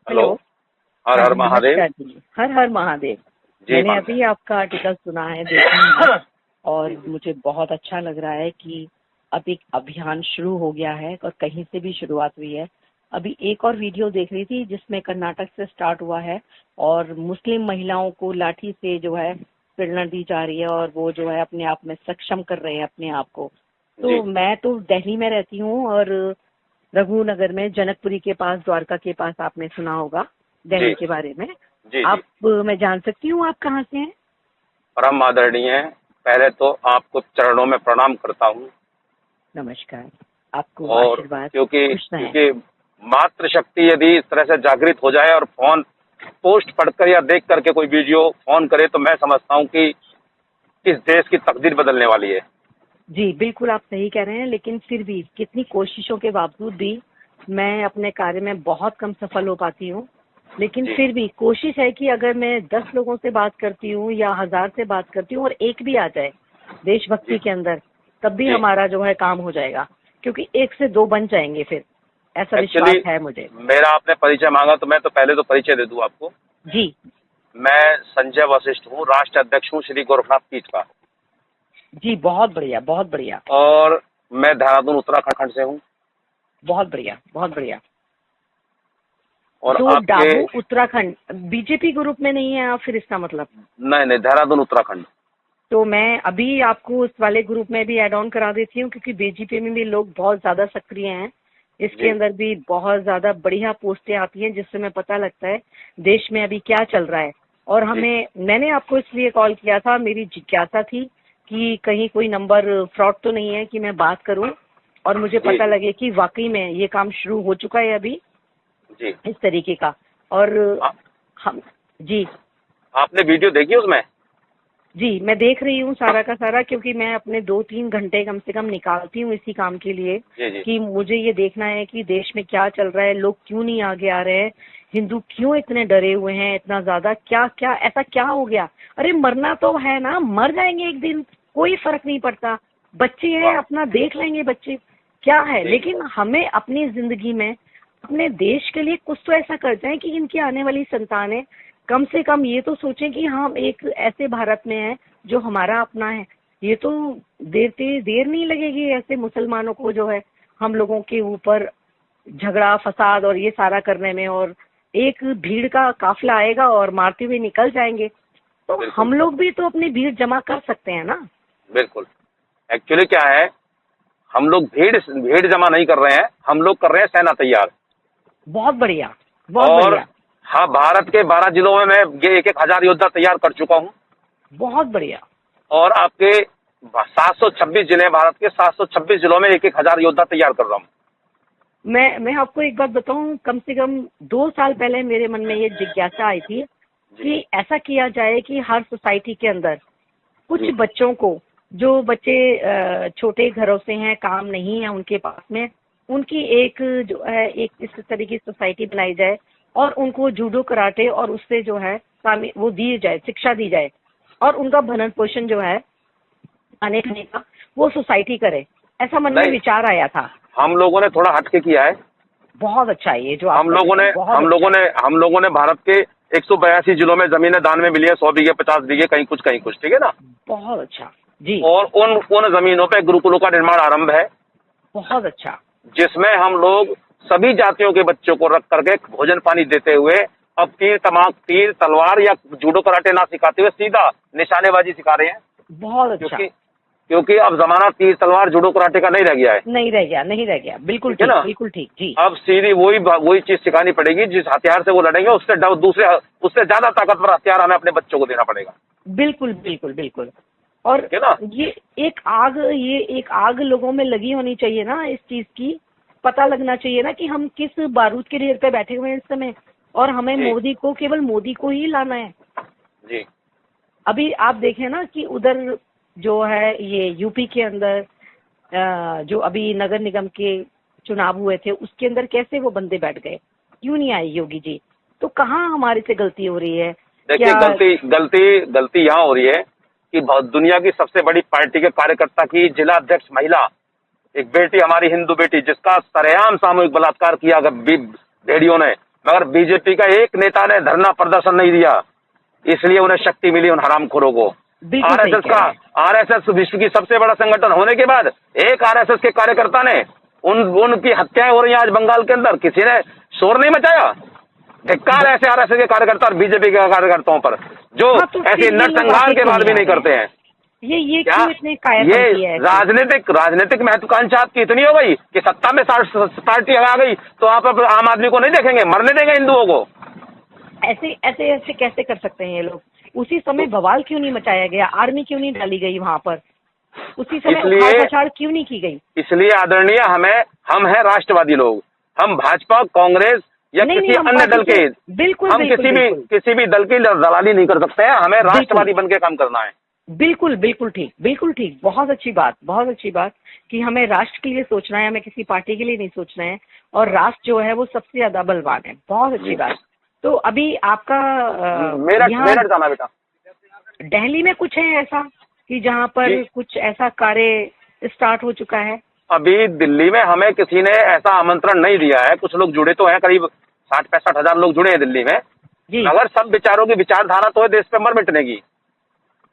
Hello. Hello. हर हाँ हर जी, महादेव। नमस्कार जी। हर हर महादेव। जी मैंने मैम। अभी आपका आर्टिकल सुना है, देखा है, और मुझे बहुत अच्छा लग रहा है कि अब एक अभियान शुरू हो गया है और कहीं से भी शुरुआत हुई है। अभी एक और वीडियो देख रही थी जिसमें कर्नाटक से स्टार्ट हुआ है और मुस्लिम महिलाओं को लाठी से जो है प्रेरणा दी जा रही है और वो जो है अपने आप में सक्षम कर रहे हैं अपने आप को। जी तो मैं तो दिल्ली में रहती हूँ और रघुनगर में, जनकपुरी के पास, द्वारका के पास, आपने सुना होगा जी दिल्ली के बारे में। जी जी। आप मैं जान सकती हूँ आप कहाँ से हैं? परम आदरणीय, पहले तो आपको चरणों में प्रणाम करता हूँ। नमस्कार। आपको और आशीर्वाद। क्योंकि खुश रहें। क्योंकि मातृशक्ति यदि इस तरह से जागृत हो जाए और फोन पोस्ट पढ़कर या देख करके कोई वीडियो फोन करे तो मैं समझता हूँ कि इस देश की तकदीर बदलने वाली है। जी बिल्कुल, आप सही कह रहे हैं, लेकिन फिर भी कितनी कोशिशों के बावजूद भी मैं अपने कार्य में बहुत कम सफल हो पाती हूँ। लेकिन जी फिर भी कोशिश है कि अगर मैं 10 लोगों से बात करती हूँ या 1000 से बात करती हूँ और एक भी आ जाए जी देशभक्ति के अंदर, तब भी जी। हमारा जो है काम हो जाएगा, क्योंकि 1 से 2 बन जाएंगे फिर। ऐसा विश्वास एक्चुअली है मुझे। मेरा आपने परिचय मांगा तो मैं तो पहले तो परिचय दे दूं आपको। जी मैं संजय वशिष्ठ हूँ, राष्ट्र अध्यक्ष हूँ श्री गोरखनाथ पीठ का। जी, बहुत बढ़िया, बहुत बढ़िया, और मैं देहरादून उत्तराखंड से हूँ। बहुत बढ़िया, बहुत बढ़िया। और तो आपके डाबू उत्तराखंड बीजेपी ग्रुप में नहीं है आप फिर, इसका मतलब? नहीं नहीं, देहरादून उत्तराखंड। तो मैं अभी आपको उस वाले ग्रुप में भी ऐड ऑन करा देती हूँ, क्योंकि बीजेपी में भी लोग बहुत ज्यादा सक्रिय हैं। इसके जी अंदर भी बहुत ज्यादा बढ़िया पोस्टें आती हैं जिससे हमें पता लगता है देश में अभी क्या चल रहा है। और जी मैंने आपको इसलिए कॉल किया था, मेरी जिज्ञासा थी कि कहीं कोई नंबर फ्रॉड तो नहीं है कि मैं बात करूं और मुझे जी पता लगे कि वाकई में ये काम शुरू हो चुका है अभी, जी। इस तरीके का। और आ, हम जी आपने वीडियो देखी उसमें? जी, मैं देख रही हूँ सारा का सारा, क्योंकि मैं अपने 2-3 घंटे कम से कम निकालती हूँ इसी काम के लिए जी जी कि मुझे ये देखना है कि देश में क्या चल रहा है, लोग क्यों नहीं आगे आ रहे हैं, हिंदू क्यों इतने डरे हुए हैं इतना ज्यादा, क्या क्या ऐसा क्या हो गया? अरे मरना तो है ना, मर जाएंगे एक दिन, कोई फर्क नहीं पड़ता। बच्चे हैं, वाह। अपना देख लेंगे बच्चे, क्या है। जी लेकिन हमें अपनी जिंदगी में अपने देश के लिए कुछ तो ऐसा कर जाए कि इनकी आने वाली संतानें कम से कम ये तो सोचें कि हम एक ऐसे भारत में हैं जो हमारा अपना है। ये तो देर नहीं लगेगी ऐसे मुसलमानों को जो है हम लोगों के ऊपर झगड़ा फसाद और ये सारा करने में, और एक भीड़ का काफिला आएगा और मारते हुए निकल जाएंगे। तो बिल्कुल हम लोग भी तो अपनी भीड़ जमा कर सकते हैं ना। बिल्कुल। एक्चुअली क्या है, हम लोग भीड़ भीड़ जमा नहीं कर रहे हैं, हम लोग कर रहे हैं सेना तैयार। बहुत बढ़िया, बहुत और बढ़िया, हाँ, भारत के 12 जिलों में मैं ये 1,000 योद्धा तैयार कर चुका हूँ। बहुत बढ़िया। और आपके 726 जिले, भारत के 726 जिलों में 1,000 योद्धा तैयार कर रहा हूँ। मैं आपको एक बात बताऊं, कम से कम 2 साल पहले मेरे मन में ये जिज्ञासा आई थी जी कि ऐसा किया जाए कि हर सोसाइटी के अंदर कुछ जी बच्चों को, जो बच्चे छोटे घरों से हैं, काम नहीं है उनके पास में, उनकी एक जो है एक इस तरह की सोसाइटी बनाई जाए और उनको जूडो कराटे और उससे जो है वो दी जाए, शिक्षा दी जाए, और उनका भरण पोषण जो है खाने खाने का वो सोसाइटी करे। ऐसा मन में नहीं, विचार आया था। हम लोगों ने थोड़ा हटके किया है। बहुत अच्छा है ये जो आप हम कर लोगों रहे ने हैं, बहुत हम अच्छा लोगों है। ने हम लोगों ने भारत के 182 जिलों में जमीनें दान में मिली है, 100 बीघे 50 बीघे, कहीं कुछ, ठीक है ना। बहुत अच्छा जी। और उन जमीनों पे गुरुकुलों का निर्माण आरंभ है, बहुत अच्छा। जिसमें हम लोग सभी जातियों के बच्चों को रख करके भोजन पानी देते हुए अब तीर तलवार या जूडो कराटे ना सिखाते हुए सीधा निशानेबाजी सिखा रहे हैं। बहुत अच्छा। क्योंकि क्योंकि अब जमाना तीर तलवार जूडो कराटे का नहीं रह गया है। नहीं रह गया, नहीं रह गया, बिल्कुल ठीक है ठीक, ना। बिल्कुल ठीक जी। अब सीधी वही चीज सिखानी पड़ेगी, जिस हथियार से वो लड़ेंगे उससे ज्यादा ताकतवर हथियार हमें अपने बच्चों को देना पड़ेगा। बिल्कुल बिल्कुल बिल्कुल। और ठीक है ना। ये एक आग लोगों में लगी होनी चाहिए ना इस चीज की। पता लगना चाहिए ना कि हम किस बारूद के ढेर पे बैठे हुए हैं इस समय, और हमें जी केवल मोदी को ही लाना है। जी अभी आप देखें ना कि उधर जो है ये यूपी के अंदर जो अभी नगर निगम के चुनाव हुए थे उसके अंदर कैसे वो बंदे बैठ गए, क्यों नहीं आए योगी जी? तो कहाँ हमारे से गलती हो रही है देखिए, क्या? गलती यहाँ हो रही है कि दुनिया की सबसे बड़ी पार्टी के कार्यकर्ता की जिला अध्यक्ष महिला, एक बेटी, हमारी हिंदू बेटी, जिसका सरेआम सामूहिक बलात्कार किया भेड़ियों ने। मगर बीजेपी का एक नेता ने धरना प्रदर्शन नहीं दिया, इसलिए उन्हें शक्ति मिली उन हरामखोरों को। आरएसएस विश्व की सबसे बड़ा संगठन होने के बाद एक आरएसएस के कार्यकर्ता ने उनकी हत्याएं हो रही हैं आज बंगाल के अंदर, किसी ने शोर नहीं मचाया? धिक्कार ऐसे आरएसएस के कार्यकर्ता और बीजेपी के कार्यकर्ताओं पर जो तो ऐसे नरसंहार के बाद भी नहीं करते हैं। ये क्या क्यों इतने कायरपंथी है? राजनीतिक महत्वाकांक्षा आपकी इतनी हो गई कि सत्ता में पार्टी आ गई तो आप अब आम आदमी को नहीं देखेंगे, मरने देंगे हिंदुओं को? ऐसे कैसे कर सकते हैं ये लोग? उसी समय बवाल क्यों नहीं मचाया गया? आर्मी क्यों नहीं डाली गई वहां पर? उसी समय उखाड़-पछाड़ क्यों नहीं की गई? इसलिए आदरणीय हम हैं राष्ट्रवादी लोग, हम भाजपा, कांग्रेस या किसी अन्य दल के, हम किसी भी दल की दलाली नहीं कर सकते हैं, हमें राष्ट्रवादी बन के काम करना है। बिल्कुल ठीक। बहुत अच्छी बात कि हमें राष्ट्र के लिए सोचना है, हमें किसी पार्टी के लिए नहीं सोचना है, और राष्ट्र जो है वो सबसे ज्यादा बलवान है। बहुत अच्छी बात। तो अभी आपका मेरठ जाना बेटा, दिल्ली में कुछ है ऐसा कि जहाँ पर कुछ ऐसा कार्य स्टार्ट हो चुका है? अभी दिल्ली में हमें किसी ने ऐसा आमंत्रण नहीं दिया है। कुछ लोग जुड़े तो हैं, करीब 60-65 हजार लोग जुड़े हैं दिल्ली में, मगर सब विचारों की विचारधारा तो है देश पे मर मिटने की,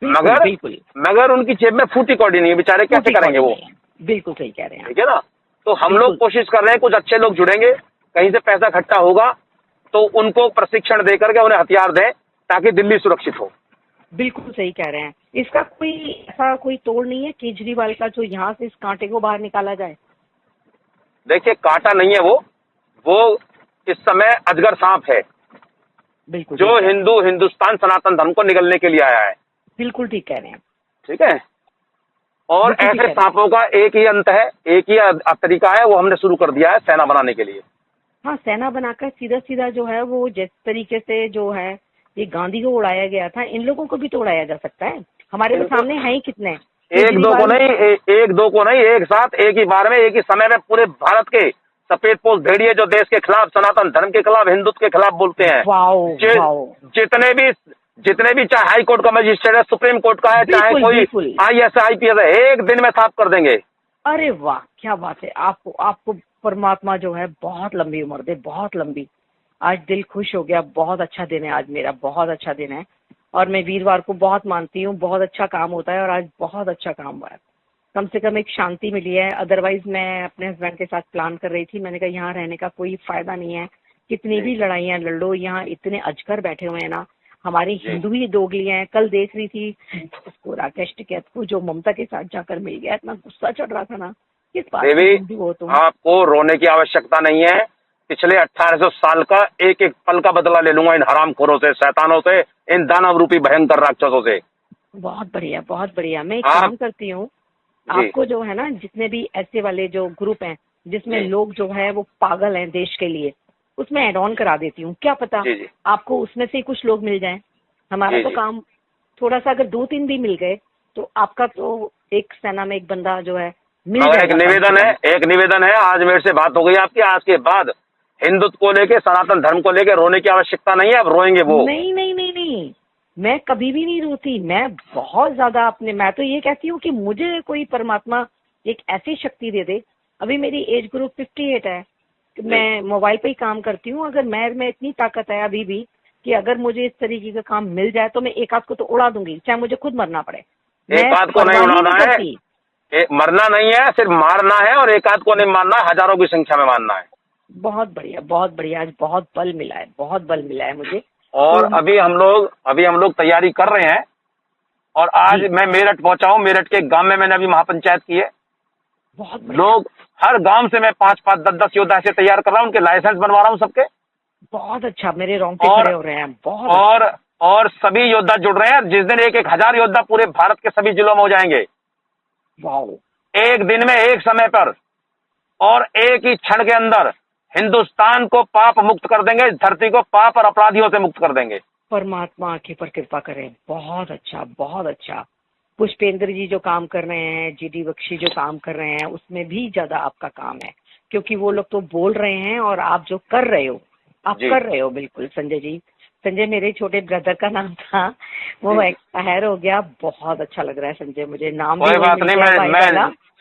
मगर उनकी जेब में फूटी कौड़ी नहीं है, बेचारे कैसे करेंगे वो? बिल्कुल सही कह रहे हैं, ठीक है ना? तो हम लोग कोशिश कर रहे हैं, कुछ अच्छे लोग जुड़ेंगे, कहीं से पैसा इकट्ठा होगा तो उनको प्रशिक्षण दे करके उन्हें हथियार दें ताकि दिल्ली सुरक्षित हो। बिल्कुल सही कह रहे हैं। इसका कोई तोड़ नहीं है केजरीवाल का, जो यहाँ से इस कांटे को बाहर निकाला जाए? देखिए, कांटा नहीं है वो इस समय अजगर सांप है, बिल्कुल, जो हिंदुस्तान सनातन धर्म को निगलने के लिए आया है। बिल्कुल ठीक कह रहे हैं। ठीक है, और ऐसे सांपों का एक ही अंत है, एक ही तरीका है, वो हमने शुरू कर दिया है सेना बनाने के लिए। हाँ, सेना बनाकर सीधा जो है वो जिस तरीके से जो है ये गांधी को उड़ाया गया था, इन लोगों को भी तो उड़ाया जा सकता है। हमारे तो सामने है ही कितने, एक दो को नहीं, एक साथ एक ही बार में एक ही समय में पूरे भारत के सफेद पोश भेड़िए जो देश के खिलाफ, सनातन धर्म के खिलाफ, हिंदुत्व के खिलाफ बोलते हैं, जितने भी चाहे हाई कोर्ट का मजिस्ट्रेट है, सुप्रीम कोर्ट का है, चाहे कोई IAS IPS है, एक दिन में साफ कर देंगे। अरे वाह, क्या बात है! आपको परमात्मा जो है बहुत लंबी उम्र दे, बहुत लंबी। आज दिल खुश हो गया, बहुत अच्छा दिन है आज मेरा, बहुत अच्छा दिन है, और मैं वीरवार को बहुत मानती हूँ, बहुत अच्छा काम होता है, और आज बहुत अच्छा काम हुआ है। कम से कम एक शांति मिली है। अदरवाइज मैं अपने हस्बैंड के साथ प्लान कर रही थी, मैंने कहा यहाँ रहने का कोई फायदा नहीं है, कितनी भी लड़ाइयाँ लड़ लो, यहाँ इतने अजगर बैठे हुए हैं ना, हमारी हिंदू ही दोगलियां हैं। कल देख रही थी उसको, राकेश टिकैत को, जो ममता के साथ जाकर मिल गया, इतना गुस्सा चढ़ रहा था ना, किस बात हिंदू हो तुम? आपको रोने की आवश्यकता नहीं है, पिछले 1800 साल का एक एक पल का बदला ले लूंगा इन हरामखोरों से, शैतानों से, इन दानव रूपी भयंकर राक्षसों से। बहुत बढ़िया। मैं एक काम करती हूँ, आपको जो है ना, जितने भी ऐसे वाले जो ग्रुप हैं जिसमें लोग जो है वो पागल हैं देश के लिए, उसमें एड ऑन करा देती हूँ, क्या पता आपको उसमें से कुछ लोग मिल जाएं। हमारा तो काम थोड़ा सा, अगर 2-3 भी मिल गए तो आपका तो एक सेना में एक बंदा जो है मिल जाएगा। एक निवेदन है, आज मेरे से बात हो गई आपकी, आज के बाद हिंदुत्व को लेके, सनातन धर्म को लेके रोने की आवश्यकता नहीं है, अब रोएंगे वो। नहीं, मैं कभी भी नहीं रोती, मैं बहुत ज्यादा मैं तो ये कहती हूँ कि मुझे कोई परमात्मा एक ऐसी शक्ति दे दे। अभी मेरी एज ग्रुप 58 है, मैं मोबाइल पे ही काम करती हूँ, अगर मैं इतनी ताकत है अभी भी कि अगर मुझे इस तरीके का काम मिल जाए तो मैं एक आध को तो उड़ा दूंगी, चाहे मुझे खुद मरना पड़े। एक आध को नहीं उड़ाना है, मरना नहीं है, सिर्फ मारना है, और एक आध को नहीं मारना है, हजारों की संख्या में मारना है। बहुत बढ़िया। आज बहुत बल मिला है मुझे। और अभी हम लोग तैयारी कर रहे हैं, और आज मैं मेरठ पहुंचा हूँ। मेरठ के गांव में मैंने अभी महापंचायत की है। बहुत लोग, हर गांव से मैं 5-5, 10-10 योद्धा ऐसे तैयार कर रहा हूँ, उनके लाइसेंस बनवा रहा हूँ सबके। बहुत अच्छा, मेरे रोंगटे खड़े हो रहे हैं। बहुत और सभी योद्धा जुड़ रहे हैं। जिस दिन 1-1 हजार योद्धा पूरे भारत के सभी जिलों में हो जाएंगे, एक दिन में, एक समय पर, और एक ही क्षण के अंदर हिंदुस्तान को पाप मुक्त कर देंगे, धरती को पाप और अपराधियों से मुक्त कर देंगे। परमात्मा आंखें पर कृपा करें। बहुत अच्छा। पुष्पेंद्र जी जो काम कर रहे हैं, GD बख्शी जो काम कर रहे हैं, उसमें भी ज्यादा आपका काम है, क्योंकि वो लोग तो बोल रहे हैं और आप जो कर रहे हो, कर रहे हो बिल्कुल। संजय मेरे छोटे ब्रदर का नाम था, वो एक्सपायर हो गया। बहुत अच्छा लग रहा है संजय, मुझे नाम कोई बात नहीं,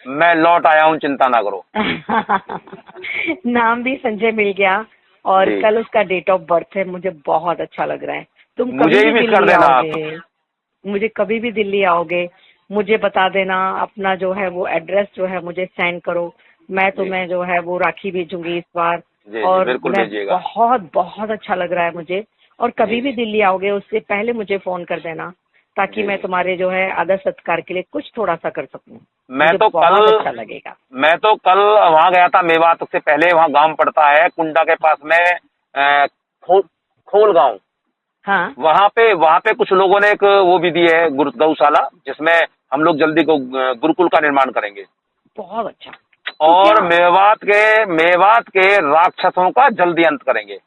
मैं लौट आया हूँ, चिंता ना करो। नाम भी संजय मिल गया, और जी। कल उसका डेट ऑफ बर्थ है। मुझे बहुत अच्छा लग रहा है। तुम मुझे कभी ही भी विश कर दिल्ली देना आप। आओगे, मुझे कभी भी दिल्ली आओगे, मुझे बता देना। अपना जो है वो एड्रेस जो है मुझे सेंड करो। मैं जी तुम्हें जो है वो राखी भेजूंगी इस बार। जी जी, और बिल्कुल मैं भेजिएगा। बहुत बहुत अच्छा लग रहा है मुझे। और कभी जी भी जी दिल्ली आओगे उससे पहले मुझे फोन कर देना, ताकि जी मैं जी। तुम्हारे जो है आदर सत्कार के लिए कुछ थोड़ा सा कर सकूं। मैं मुझे तो बहुत कल अच्छा लगेगा। मैं तो कल वहां गया था मेवात से पहले। वहां गांव पड़ता है कुंडा के पास में, खोल गांव। हाँ, वहां पे कुछ लोगों ने एक वो भी दी है, गौशाला, जिसमें हम लोग जल्दी को गुरुकुल का निर्माण करेंगे। बहुत अच्छा। तो क्या और मेवात के राक्षसों का जल्दी अंत करेंगे।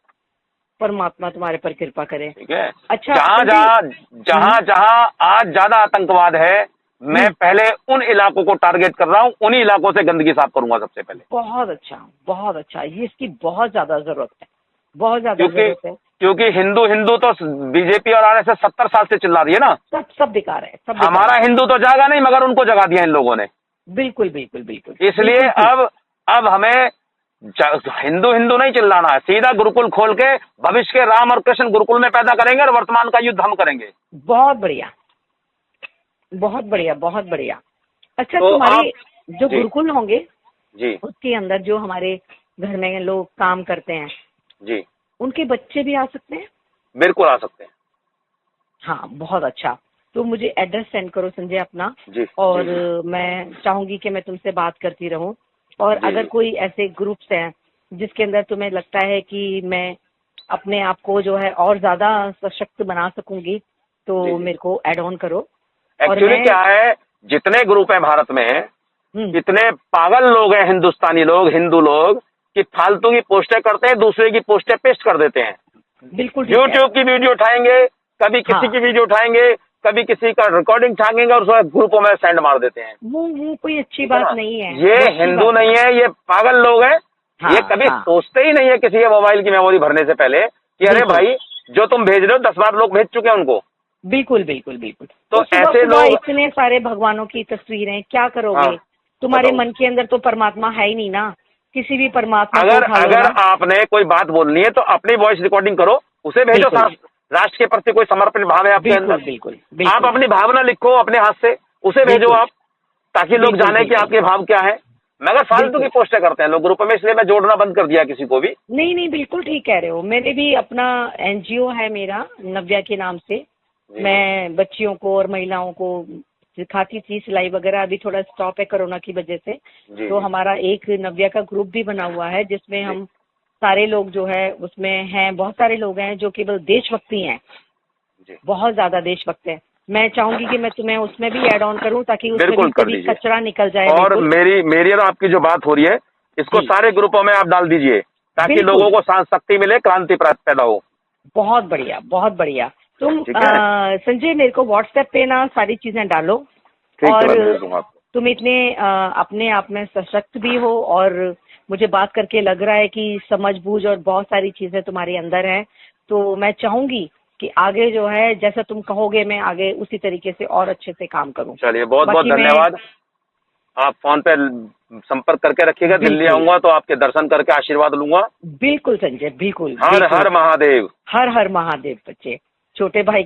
परमात्मा तुम्हारे पर कृपा करे। ठीक है। अच्छा जहां संजय। जहां जहां जहां आज ज्यादा आतंकवाद है, मैं हम्म, पहले उन इलाकों को टारगेट कर रहा हूं। उन्हीं इलाकों से गंदगी साफ करूंगा सबसे पहले। बहुत अच्छा, बहुत अच्छा। ये इसकी बहुत ज्यादा जरूरत है, बहुत ज्यादा क्योंकि जरूरत है। क्योंकि हिंदू हिंदू तो बीजेपी और आरएसएस 70 साल से चिल्ला रही है ना। सब बेकार है, सब बेकार हमारा है। हिंदू तो जागा नहीं, मगर उनको जगा दिया इन लोगों ने। बिल्कुल बिल्कुल बिल्कुल इसलिए बिल्कुल ठीक। अब हमें हिंदू हिंदू नहीं चिल्लाना है, सीधा गुरुकुल खोल के भविष्य के राम और कृष्ण गुरुकुल में पैदा करेंगे और वर्तमान का युद्ध हम करेंगे। बहुत बढ़िया, बहुत बढ़िया, बहुत बढ़िया। अच्छा तो तुम्हारे आप जो जी गुरुकुल होंगे जी उसके अंदर जो हमारे घर में लोग काम करते हैं, जी उनके बच्चे भी आ सकते हैं? बिल्कुल आ सकते हैं। हाँ, बहुत अच्छा। तो मुझे एड्रेस सेंड करो संजय अपना। जी और जी जी मैं चाहूंगी कि मैं तुमसे बात करती रहूं। और जी अगर कोई ऐसे ग्रुप्स हैं जिसके अंदर तुम्हें लगता है कि मैं अपने आप को जो है और ज्यादा सशक्त बना सकूंगी, जी तो जी। मेरे को ऐड ऑन करो। और एक्चुअली मैं क्या है, जितने ग्रुप हैं भारत में, हम्म, इतने पागल लोग हैं हिंदुस्तानी लोग, हिंदू लोग, कि फालतू की पोस्टें करते हैं, दूसरे की पोस्टें पेस्ट कर देते हैं। बिल्कुल ठीक कह रहे यूट्यूब हो। की वीडियो उठाएंगे, कभी किसी की हाँ, वीडियो उठाएंगे, कभी किसी का रिकॉर्डिंग उठाएंगे और उसको ग्रुपों में सेंड मार देते हैं। वो कोई अच्छी ठीक है बात ना। नहीं है, ये वो अच्छी हिंदू बात नहीं नहीं। है, ये पागल लोग हैं। ये हाँ कभी हाँ, सोचते ही नहीं है किसी के मोबाइल की मेमोरी भरने से पहले कि अरे बिल्कुल भाई, जो तुम भेज रहे हो 10 बार लोग भेज चुके हैं उनको। बिल्कुल बिल्कुल बिल्कुल। तो तो सुबह ऐसे सुबह लोग, इतने सारे भगवानों की तस्वीरें क्या हाँ करोगे? तुम्हारे बताओ। मन के अंदर तो परमात्मा है ही नहीं ना। किसी भी परमात्मा को अगर उठा लो अगर ना। आपने कोई बात बोलनी है तो अपनी वॉइस रिकॉर्डिंग करो, उसे भेजो। बिल्कुल राष्ट्र के प्रति कोई समर्पण भाव है आपके बिल्कुल अंदर, बिल्कुल आप बिल्कुल अपनी भावना लिखो अपने हाथ से, उसे भेजो बिल्कुल आप, ताकि लोग बिल्कुल जाने कि बिल्कुल आपके भाव क्या है। मगर फालतू की बिल्कुल। पोस्टें करते हैं लोग ग्रुप में, इसलिए मैं जोड़ना बंद कर दिया किसी को भी। नहीं नहीं, बिल्कुल ठीक कह रहे हो। मैंने भी अपना एनजीओ है मेरा, नव्या के नाम से। जी मैं बच्चियों को और महिलाओं को सिखाती थी सिलाई वगैरह। अभी थोड़ा स्टॉप है कोरोना की वजह से। जी तो जी हमारा एक नव्या का ग्रुप भी बना हुआ है, जिसमें जी हम सारे लोग जो है उसमें हैं। बहुत सारे लोग हैं जो केवल देशभक्ति हैं, जी बहुत ज्यादा देशभक्त हैं। मैं चाहूंगी कि मैं तुम्हें उसमें भी ऐड ऑन करूं, ताकि उसमें भी बिल्कुल से कर भी दीजिए। कचरा निकल जाए। और बिल्कुल मेरी और आपकी जो बात हो रही है, इसको जी, सारे ग्रुपों में आप डाल दीजिए, ताकि लोगों बिल्कुल। को शक्ति मिले, क्रांति पैदा हो। बहुत बढ़िया, बहुत बढ़िया। तुम ठीक है, संजय मेरे को व्हाट्सएप पे ना सारी चीजें डालो। ठीक है, और मैं भेज दूंगा आपको। तुम इतने अपने आप में सशक्त भी हो, और मुझे बात करके लग रहा है कि समझ-बूझ और बहुत सारी चीजें तुम्हारे अंदर हैं। तो मैं चाहूंगी कि आगे जो है जैसा तुम कहोगे, मैं आगे उसी तरीके से और अच्छे से काम करूं। चलिए, बहुत बहुत बाकी मैं धन्यवाद। आप फोन पे संपर्क करके रखिएगा। दिल्ली बिल्कुल, आऊंगा तो आपके दर्शन करके आशीर्वाद लूंगा। बिल्कुल संजय, बिल्कुल, हर बिल्कुल। हर महादेव। हर हर महादेव बच्चे, छोटे भाई